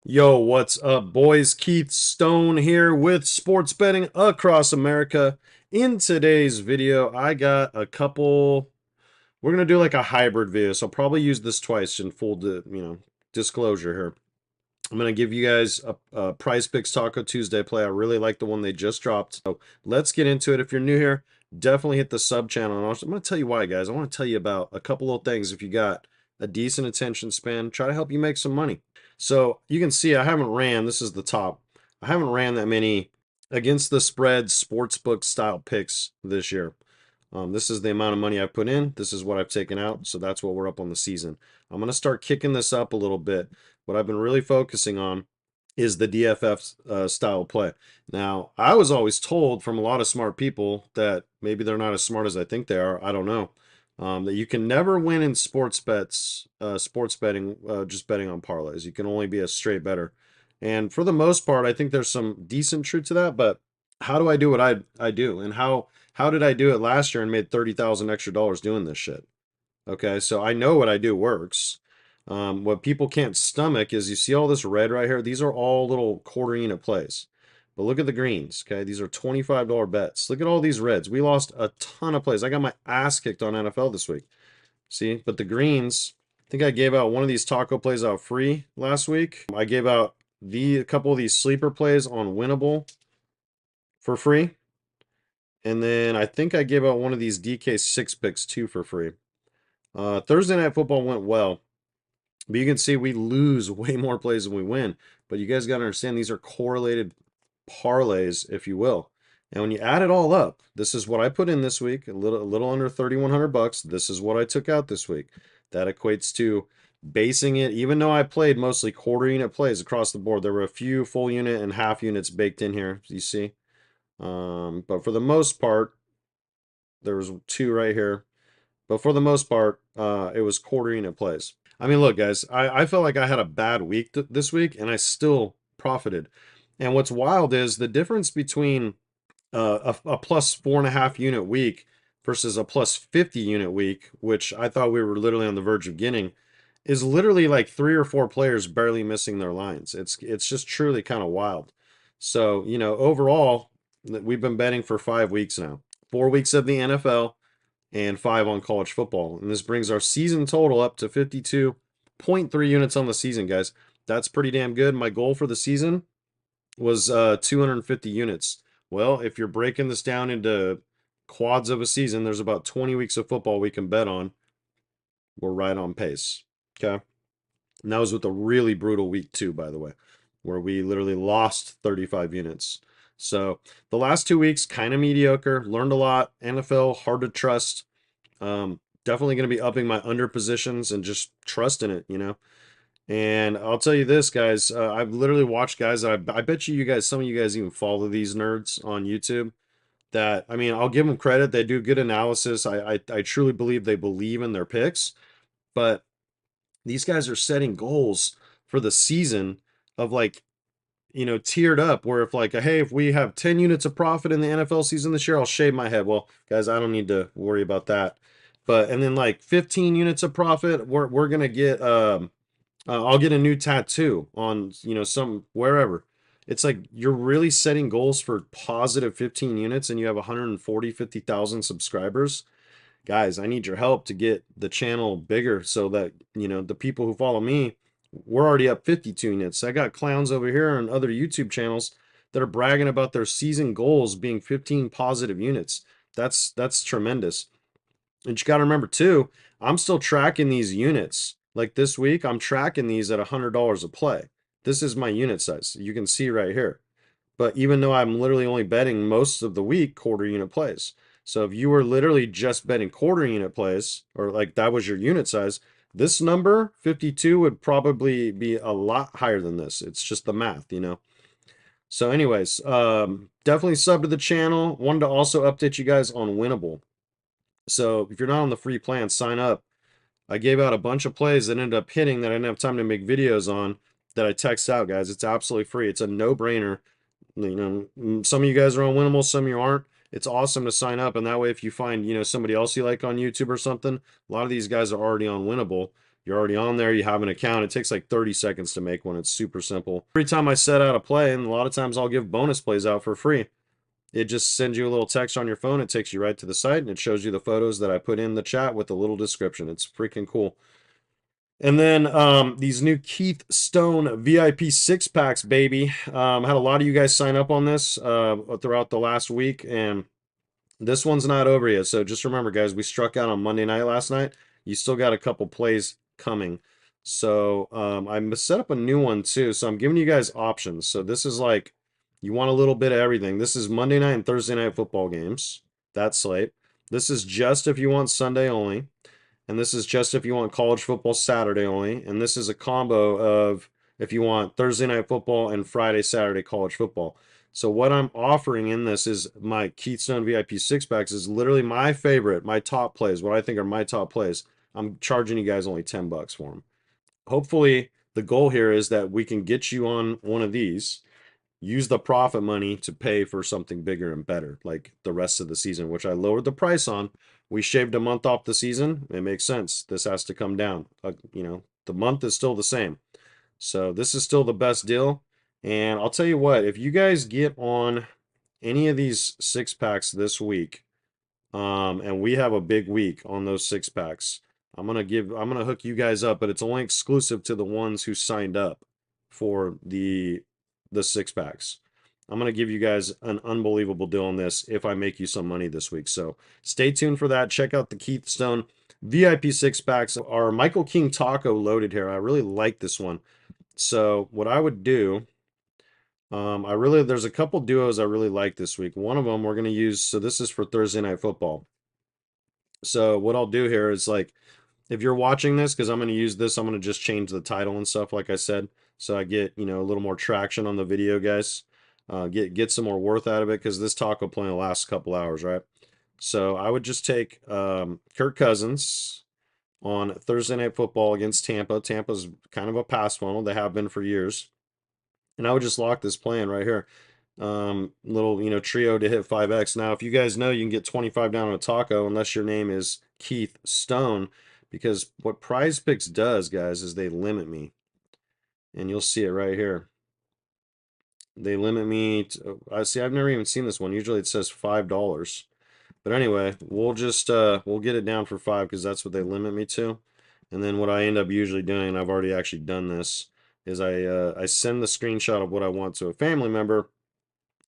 Yo, what's up, boys? Keith Stone here with sports betting across America. In today's video, I got a couple. We're gonna do like a hybrid video, so I'll probably use this twice in disclosure here. I'm gonna give you guys a Prize Picks Taco Tuesday play. I really like the one they just dropped. So let's get into it. If you're new here, definitely hit the sub channel. And I'm gonna tell you why, guys. I want to tell you about a couple of things. If you got a decent attention span, try to help you make some money. So you can see I haven't ran. This is the top. I haven't ran that many against the spread sportsbook style picks this year. This is the amount of money I've put in. This is what I've taken out. So that's what we're up on the season. I'm going to start kicking this up a little bit. What I've been really focusing on is the DFF style play. Now, I was always told from a lot of smart people that maybe they're not as smart as I think they are. I don't know. That you can never win in sports betting, just betting on parlays. You can only be a straight better. And for the most part, I think there's some decent truth to that. But how do I do what I do? And how did I do it last year and made 30,000 extra dollars doing this shit? Okay, so I know what I do works. What people can't stomach is you see all this red right here. These are all little quarter unit plays. But look at the greens. Okay, these are $25 bets. Look at all these reds. We lost a ton of plays. I got my ass kicked on NFL this week. See, but the greens, I think I gave out one of these taco plays out free last week. I gave out a couple of these sleeper plays on winnable for free. And then I think I gave out one of these DK six picks too for free. Thursday night football went well, but you can see we lose way more plays than we win. But you guys got to understand these are correlated parlays, if you will. And when you add it all up, this is what I put in this week, a little under 3,100 bucks. This is what I took out this week. That equates to basing it, even though I played mostly quarter unit plays across the board. There were a few full unit and half units baked in here, you see. But for the most part, there was two right here. But for the most part, it was quarter unit plays. I mean, look, guys, I felt like I had a bad week this week, and I still profited. And what's wild is the difference between a plus 4.5 unit week versus a plus 50 unit week, which I thought we were literally on the verge of getting, is literally like three or four players barely missing their lines. It's just truly kind of wild. So, overall, we've been betting for 5 weeks now. 4 weeks of the NFL and 5 on college football. And this brings our season total up to 52.3 units on the season, guys. That's pretty damn good. My goal for the season was 250 units. Well, if you're breaking this down into quads of a season, there's about 20 weeks of football we can bet on. We're right on pace. Okay. And that was with a really brutal week, too, by the way, where we literally lost 35 units. So the last 2 weeks, kind of mediocre. Learned a lot. NFL, hard to trust. Definitely going to be upping my under positions and just trusting it. And I'll tell you this, guys. I've literally watched guys that I bet you guys, some of you guys even follow these nerds on YouTube. That, I mean, I'll give them credit. They do good analysis. I truly believe they believe in their picks. But these guys are setting goals for the season of like, tiered up where if like, hey, if we have 10 units of profit in the NFL season this year, I'll shave my head. Well, guys, I don't need to worry about that. But and then like 15 units of profit, we're gonna get I'll get a new tattoo on some wherever. It's like you're really setting goals for positive 15 units and you have 140, 50,000 subscribers. Guys, I need your help to get the channel bigger so that, the people who follow me, we're already up 52 units. I got clowns over here on other YouTube channels that are bragging about their season goals being 15 positive units. That's tremendous. And you got to remember too, I'm still tracking these units. Like this week, I'm tracking these at $100 a play. This is my unit size. You can see right here. But even though I'm literally only betting most of the week quarter unit plays. So if you were literally just betting quarter unit plays, or like that was your unit size, this number, 52, would probably be a lot higher than this. It's just the math. So anyways, definitely sub to the channel. Wanted to also update you guys on Winnable. So if you're not on the free plan, sign up. I gave out a bunch of plays that ended up hitting that I didn't have time to make videos on that I text out, guys. It's absolutely free. It's a no-brainer. Some of you guys are on Winnable, some of you aren't. It's awesome to sign up, and that way if you find, somebody else you like on YouTube or something, a lot of these guys are already on Winnable. You're already on there, you have an account. It takes like 30 seconds to make one. It's super simple. Every time I set out a play, and a lot of times I'll give bonus plays out for free. It just sends you a little text on your phone. It takes you right to the site, and it shows you the photos that I put in the chat with a little description. It's freaking cool. And then these new Keith Stone VIP six packs, baby. Had a lot of you guys sign up on this throughout the last week, and this one's not over yet. So just remember, guys, we struck out on Monday night last night. You still got a couple plays coming. So I set up a new one too. So I'm giving you guys options. So this is like, you want a little bit of everything. This is Monday night and Thursday night football games. That slate. This is just if you want Sunday only. And this is just if you want college football Saturday only. And this is a combo of if you want Thursday night football and Friday, Saturday college football. So what I'm offering in this is my Keystone VIP six packs is literally my favorite, my top plays, what I think are my top plays. I'm charging you guys only 10 bucks for them. Hopefully the goal here is that we can get you on one of these, use the profit money to pay for something bigger and better, like the rest of the season, which I lowered the price on. We shaved a month off the season. It makes sense. This has to come down. The month is still the same. So this is still the best deal. And I'll tell you what, if you guys get on any of these six packs this week, and we have a big week on those six packs, I'm gonna hook you guys up, but it's only exclusive to the ones who signed up for the six packs. I'm gonna give you guys an unbelievable deal on this if I make you some money this week. So stay tuned for that. Check out the Keith Stone VIP six packs. Our Michael King Taco loaded here. I really like this one. So what I would do, there's a couple duos I really like this week. One of them we're gonna use. So this is for Thursday night football. So what I'll do here is like, if you're watching this, because I'm going to use this, I'm going to just change the title and stuff, like I said, so I get, a little more traction on the video, guys. Get some more worth out of it, because this talk will play in the last couple hours, right? So I would just take Kirk Cousins on Thursday Night Football against Tampa. Tampa's kind of a pass funnel. They have been for years. And I would just lock this plan right here. Little, trio to hit 5x. Now, if you guys know, you can get 25 down on a taco unless your name is Keith Stone, because what Prizepicks does, guys, is they limit me. And you'll see it right here. They limit me to, I see, I've never even seen this one. Usually it says $5. But anyway, we'll just we'll get it down for 5 because that's what they limit me to. And then what I end up usually doing, and I've already actually done this, is I send the screenshot of what I want to a family member,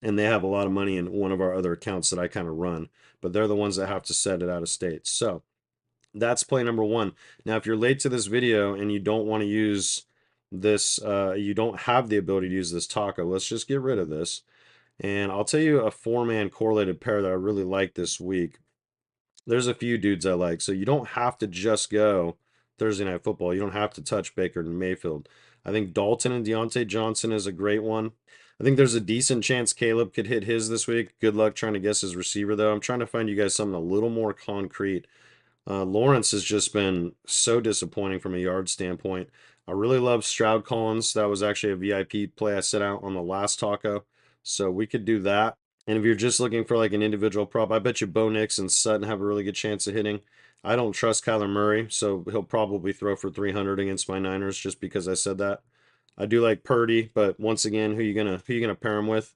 and they have a lot of money in one of our other accounts that I kind of run, but they're the ones that have to set it out of state. So that's play number one. Now, if you're late to this video and you don't want to use this, you don't have the ability to use this taco, let's just get rid of this. And I'll tell you a four-man correlated pair that I really like this week. There's a few dudes I like, so you don't have to just go Thursday Night Football. You don't have to touch Baker and Mayfield. I think Dalton and Deontay Johnson is a great one. I think there's a decent chance Caleb could hit his this week. Good luck trying to guess his receiver, though. I'm trying to find you guys something a little more concrete. Lawrence has just been so disappointing from a yard standpoint. I really love Stroud Collins. That was actually a VIP play I set out on the last taco. So we could do that. And if you're just looking for like an individual prop, I bet you Bo Nix and Sutton have a really good chance of hitting. I don't trust Kyler Murray, so he'll probably throw for 300 against my Niners just because I said that. I do like Purdy, but once again, who you gonna pair him with?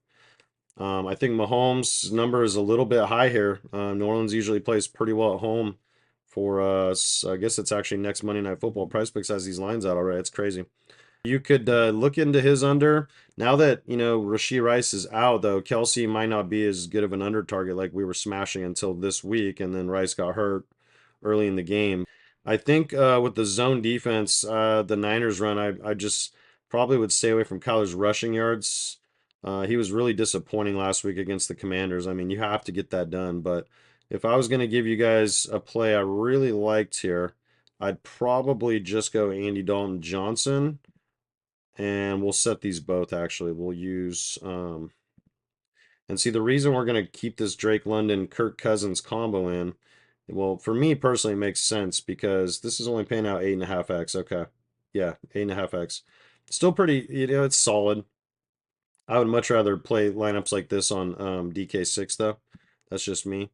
I think Mahomes' number is a little bit high here. New Orleans usually plays pretty well at home for I guess it's actually next Monday Night Football. Prizepicks has these lines out already. It's crazy. You could look into his under. Now that, Rashee Rice is out, though, Kelsey might not be as good of an under target like we were smashing until this week, and then Rice got hurt early in the game. I think with the zone defense, the Niners run, I just probably would stay away from Kyler's rushing yards. He was really disappointing last week against the Commanders. I mean, you have to get that done, but if I was going to give you guys a play I really liked here, I'd probably just go Andy Dalton Johnson. And we'll set these both, actually. We'll use, and see, the reason we're going to keep this Drake London Kirk Cousins combo in, well, for me personally, it makes sense because this is only paying out 8.5x. Okay. Yeah, 8.5x. Still pretty, it's solid. I would much rather play lineups like this on DK6, though. That's just me.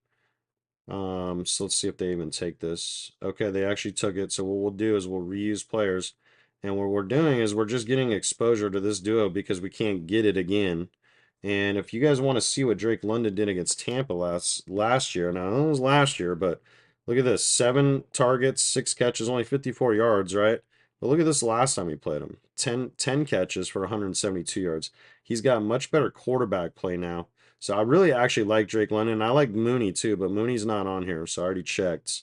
So let's see if they even take this. Okay, they actually took it. So what we'll do is we'll reuse players. And what we're doing is we're just getting exposure to this duo because we can't get it again. And if you guys want to see what Drake London did against Tampa last year, now it was last year, but look at this. 7 targets, 6 catches, only 54 yards, right? But look at this last time he played him. 10 catches for 172 yards. He's got much better quarterback play now. So I really actually like Drake London. I like Mooney too, but Mooney's not on here, so I already checked.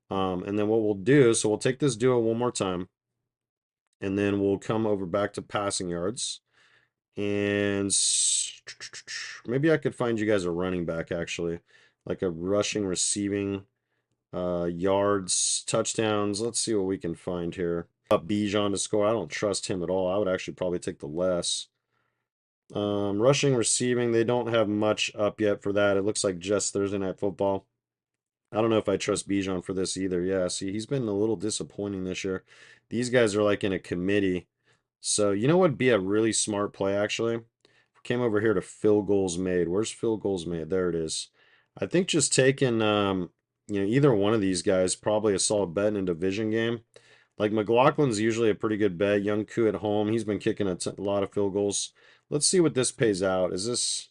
And then what we'll do, so we'll take this duo one more time, and then we'll come over back to passing yards. And maybe I could find you guys a running back actually, like a rushing, receiving, yards, touchdowns. Let's see what we can find here. Bijan to score. I don't trust him at all. I would actually probably take the less. Rushing, receiving, they don't have much up yet for that. It looks like just Thursday Night Football. I don't know if I trust Bijan for this either. Yeah, see, he's been a little disappointing this year. These guys are like in a committee. So, you know what would be a really smart play, actually? Came over here to field goals made. Where's field goals made? There it is. I think just taking, either one of these guys, probably a solid bet in a division game. Like McLaughlin's usually a pretty good bet. Young Koo at home. He's been kicking a lot of field goals. Let's see what this pays out. Is this...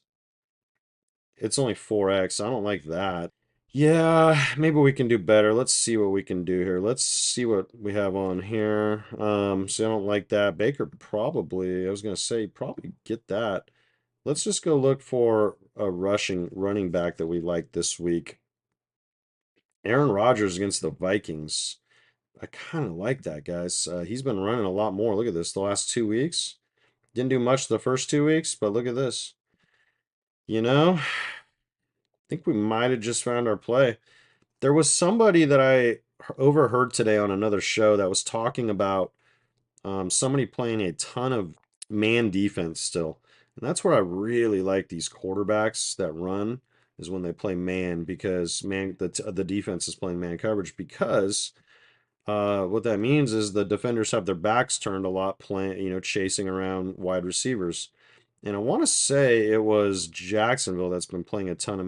It's only 4x. I don't like that. Yeah, maybe we can do better. Let's see what we can do here. Let's see what we have on here. So I don't like that. Baker probably, I was gonna say, probably get that. Let's just go look for a running back that we like this week. Aaron Rodgers against the Vikings. I kind of like that, guys. He's been running a lot more. Look at this, the last 2 weeks. Didn't do much the first 2 weeks, but look at this. I think we might have just found our play. There was somebody that I overheard today on another show that was talking about somebody playing a ton of man defense still. And that's where I really like these quarterbacks that run is when they play man because the defense is playing man coverage because what that means is the defenders have their backs turned a lot playing, chasing around wide receivers. And I want to say it was Jacksonville that's been playing a ton of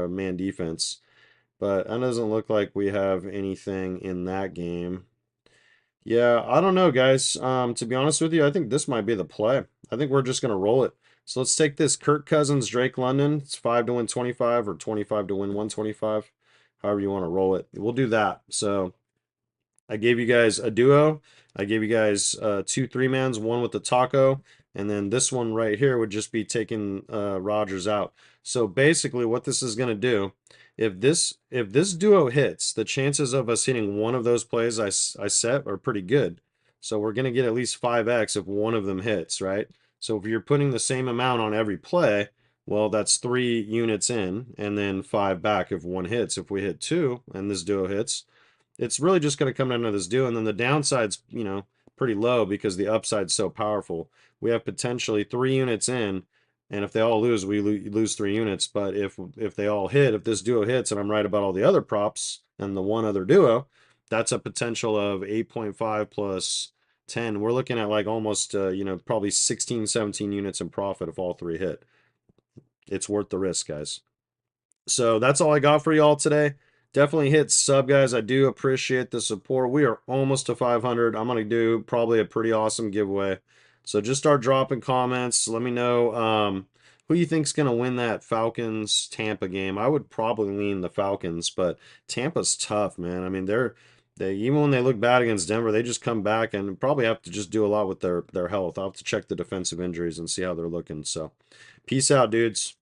man defense. But that doesn't look like we have anything in that game. Yeah, I don't know, guys. To be honest with you, I think this might be the play. I think we're just gonna roll it. So let's take this Kirk Cousins, Drake London. It's 5 to win 25 or 25 to win 125. However you want to roll it. We'll do that. So I gave you guys a duo. I gave you guys 2 3-mans, one with the taco, and then this one right here would just be taking Rodgers out. So basically, what this is going to do, if this duo hits, the chances of us hitting one of those plays I set are pretty good. So we're going to get at least 5x if one of them hits, right? So if you're putting the same amount on every play, well, that's 3 units in and then 5 back if one hits. If we hit 2 and this duo hits, it's really just going to come down to this duo, and then the downside's, pretty low because the upside's so powerful. We have potentially 3 units in, and if they all lose, we lose 3 units. But if they all hit, if this duo hits, and I'm right about all the other props and the one other duo, that's a potential of 8.5 plus 10. We're looking at like almost, probably 16, 17 units in profit if all 3 hit. It's worth the risk, guys. So that's all I got for y'all today. Definitely hit sub, guys. I do appreciate the support. We are almost to 500. I'm going to do probably a pretty awesome giveaway. So just start dropping comments. Let me know who you think's going to win that Falcons-Tampa game. I would probably lean the Falcons, but Tampa's tough, man. I mean, they even when they look bad against Denver, they just come back and probably have to just do a lot with their health. I'll have to check the defensive injuries and see how they're looking. So peace out, dudes.